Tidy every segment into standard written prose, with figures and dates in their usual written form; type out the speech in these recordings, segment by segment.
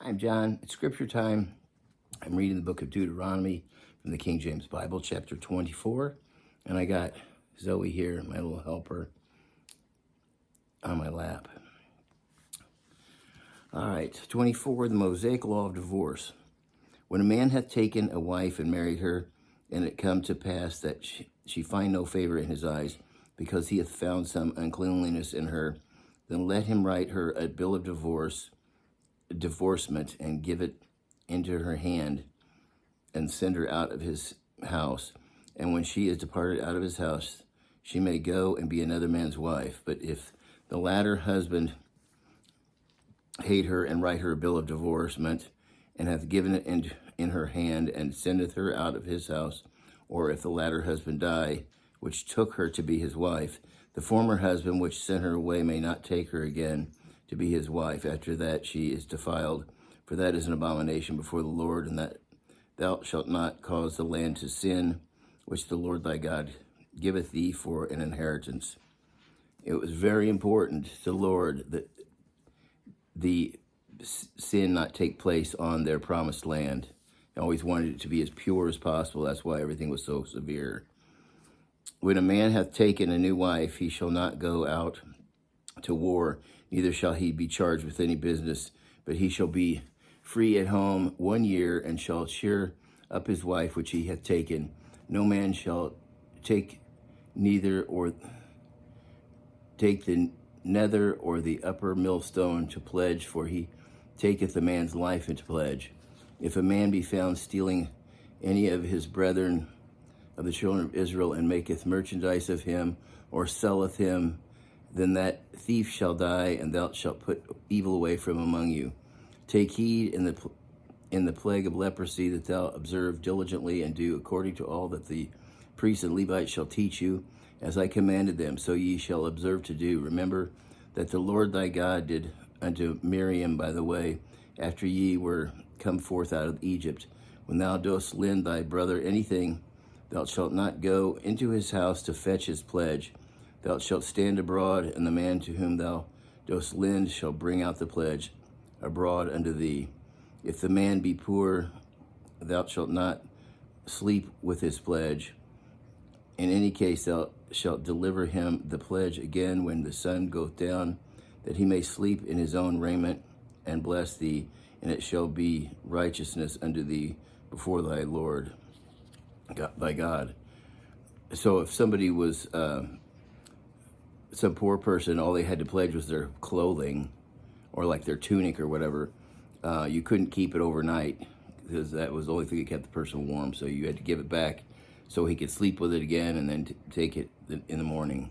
I'm John. It's scripture time. I'm reading the book of Deuteronomy from the King James Bible, chapter 24. And I got Zoe here, my little helper, on my lap. All right, 24, the Mosaic law of divorce. When a man hath taken a wife and married her, and it come to pass that she find no favor in his eyes, because he hath found some uncleanliness in her, then let him write her a bill of divorcement, and give it into her hand, and send her out of his house. And when she is departed out of his house, she may go and be another man's wife. But if the latter husband hate her, and write her a bill of divorcement, and hath given it in her hand, and sendeth her out of his house, or if the latter husband die, which took her to be his wife, the former husband which sent her away may not take her again to be his wife. After that she is defiled, for that is an abomination before the Lord, and that thou shalt not cause the land to sin, which the Lord thy God giveth thee for an inheritance. It was very important to the Lord that the sin not take place on their promised land. He always wanted it to be as pure as possible. That's why everything was so severe. When a man hath taken a new wife, he shall not go out to war, neither shall he be charged with any business, but he shall be free at home 1 year, and shall cheer up his wife which he hath taken. No man shall take the nether or the upper millstone to pledge, for he taketh a man's life into pledge. If a man be found stealing any of his brethren of the children of Israel, and maketh merchandise of him, or selleth him, then that thief shall die, and thou shalt put evil away from among you. Take heed in the plague of leprosy, that thou observe diligently, and do according to all that the priests and Levites shall teach you, as I commanded them, so ye shall observe to do. Remember that the Lord thy God did unto Miriam by the way, after ye were come forth out of Egypt. When thou dost lend thy brother anything, thou shalt not go into his house to fetch his pledge. Thou shalt stand abroad, and the man to whom thou dost lend shall bring out the pledge abroad unto thee. If the man be poor, thou shalt not sleep with his pledge. In any case, thou shalt deliver him the pledge again when the sun goeth down, that he may sleep in his own raiment, and bless thee, and it shall be righteousness unto thee before thy Lord thy God. So if somebody was some poor person, all they had to pledge was their clothing, or like their tunic or whatever, you couldn't keep it overnight, because that was the only thing that kept the person warm. So you had to give it back so he could sleep with it again, and then take it in the morning.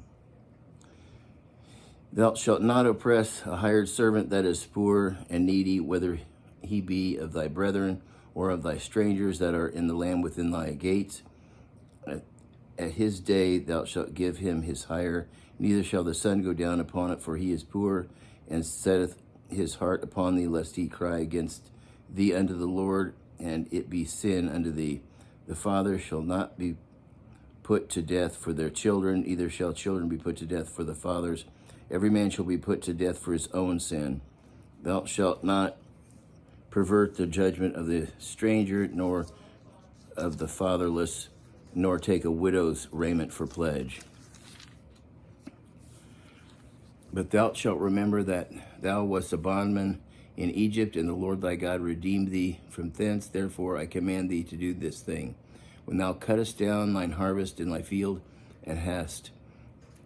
Thou shalt not oppress a hired servant that is poor and needy, whether he be of thy brethren or of thy strangers that are in the land within thy gates. At his day thou shalt give him his hire, neither shall the sun go down upon it, for he is poor, and setteth his heart upon thee, lest he cry against thee unto the Lord, and it be sin unto thee. The father shall not be put to death for their children, neither shall children be put to death for the fathers. Every man shall be put to death for his own sin. Thou shalt not pervert the judgment of the stranger, nor of the fatherless, nor take a widow's raiment for pledge. But thou shalt remember that thou wast a bondman in Egypt, and the Lord thy God redeemed thee from thence. Therefore I command thee to do this thing. When thou cuttest down thine harvest in thy field, and hast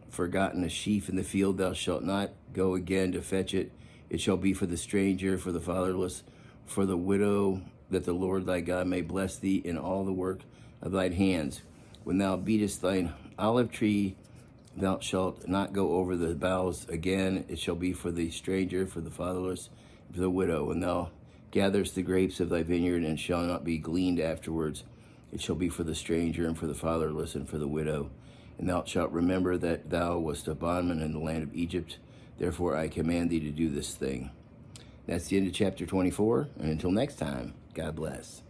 forgotten a sheaf in the field, thou shalt not go again to fetch it. It shall be for the stranger, for the fatherless, for the widow, that the Lord thy God may bless thee in all the work of thine hands. When thou beatest thine olive tree, thou shalt not go over the boughs again. It shall be for the stranger, for the fatherless, for the widow. When thou gatherest the grapes of thy vineyard, and shall not be gleaned afterwards, it shall be for the stranger, and for the fatherless, and for the widow. And thou shalt remember that thou wast a bondman in the land of Egypt. Therefore I command thee to do this thing. That's the end of chapter 24, and until next time, God bless.